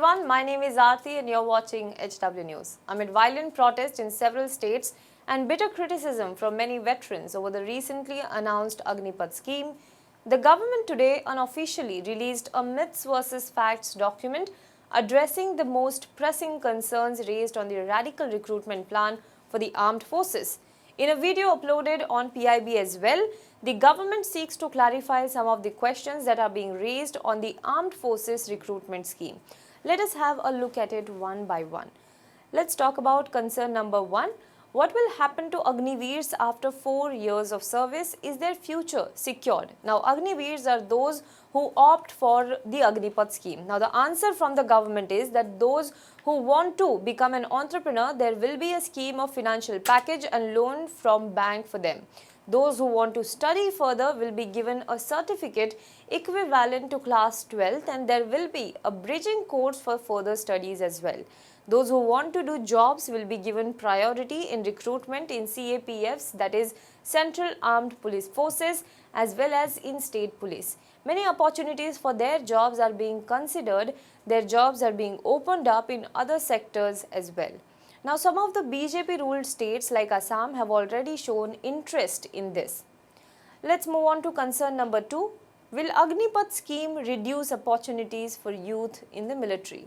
everyone, my name is Aarti and you're watching HW News. Amid violent protests in several states and bitter criticism from many veterans over the recently announced Agnipath Scheme, the government today unofficially released a myths versus facts document addressing the most pressing concerns raised on the radical recruitment plan for the armed forces. In a video uploaded on PIB as well, the government seeks to clarify some of the questions that are being raised on the armed forces recruitment scheme. Let us have a look at it one by one. Let's talk about concern number 1. What will happen to Agniveers after 4 years of service? Is their future secured? Now, Agniveers are those who opt for the Agnipath scheme. Now, the answer from the government is that those who want to become an entrepreneur, there will be a scheme of financial package and loan from bank for them. Those who want to study further will be given a certificate equivalent to class 12th, and there will be a bridging course for further studies as well. Those who want to do jobs will be given priority in recruitment in CAPFs, that is Central Armed Police Forces, as well as in state police. Many opportunities for their jobs are being considered. Their jobs are being opened up in other sectors as well. Now, some of the BJP-ruled states like Assam have already shown interest in this. Let's move on to concern number 2. Will Agnipath scheme reduce opportunities for youth in the military?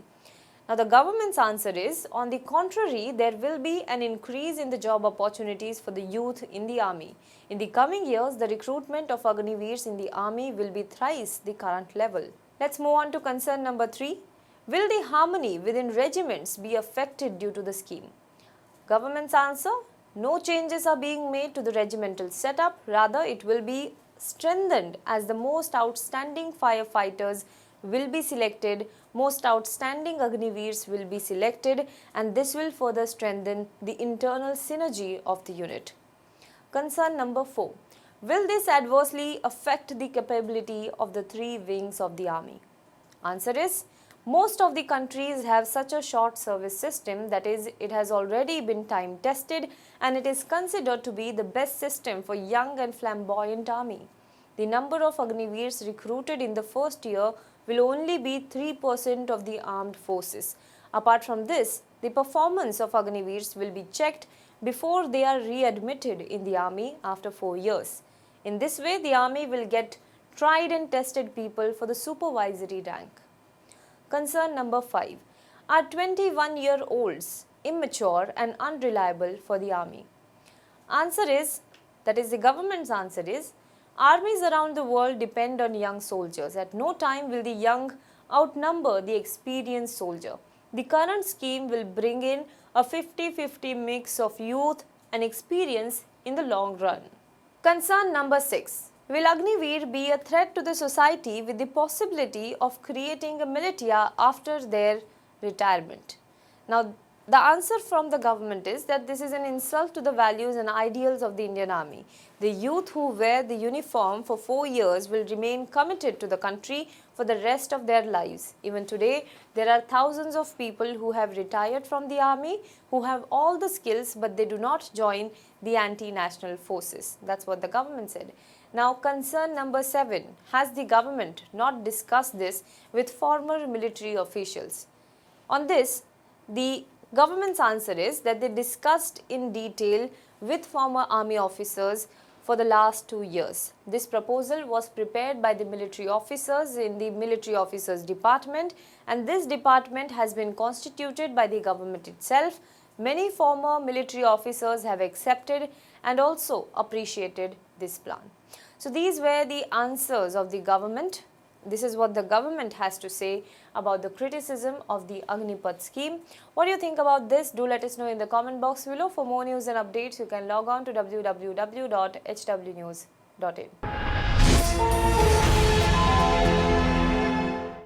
Now, the government's answer is, on the contrary, there will be an increase in the job opportunities for the youth in the army. In the coming years, the recruitment of Agniveers in the army will be thrice the current level. Let's move on to concern number 3. Will the harmony within regiments be affected due to the scheme? Government's answer, no changes are being made to the regimental setup. Rather, it will be strengthened as the most outstanding firefighters will be selected, most outstanding Agniveers will be selected, and this will further strengthen the internal synergy of the unit. Concern number 4. Will this adversely affect the capability of the 3 wings of the army? Answer is, most of the countries have such a short service system, that is, it has already been time tested and it is considered to be the best system for young and flamboyant army. The number of Agniveers recruited in the first year will only be 3% of the armed forces. Apart from this, the performance of Agniveers will be checked before they are readmitted in the army after 4 years. In this way, the army will get tried and tested people for the supervisory rank. Concern number 5. Are 21-year-olds immature and unreliable for the army? Answer is, that is the government's answer is, armies around the world depend on young soldiers. At no time will the young outnumber the experienced soldier. The current scheme will bring in a 50-50 mix of youth and experience in the long run. Concern number 6. Will Agniveer be a threat to the society with the possibility of creating a militia after their retirement? Now, the answer from the government is that this is an insult to the values and ideals of the Indian Army. The youth who wear the uniform for 4 years will remain committed to the country for the rest of their lives. Even today, there are thousands of people who have retired from the army, who have all the skills, but they do not join the anti-national forces. That's what the government said. Now, concern number 7. Has the government not discussed this with former military officials? On this, the government's answer is that they discussed in detail with former army officers for the last 2 years. This proposal was prepared by the military officers in the military officers department, and this department has been constituted by the government itself. Many former military officers have accepted and also appreciated this plan. So these were the answers of the government. This is what the government has to say about the criticism of the Agnipath scheme. What do you think about this? Do let us know in the comment box below. For more news and updates, you can log on to www.hwnews.in.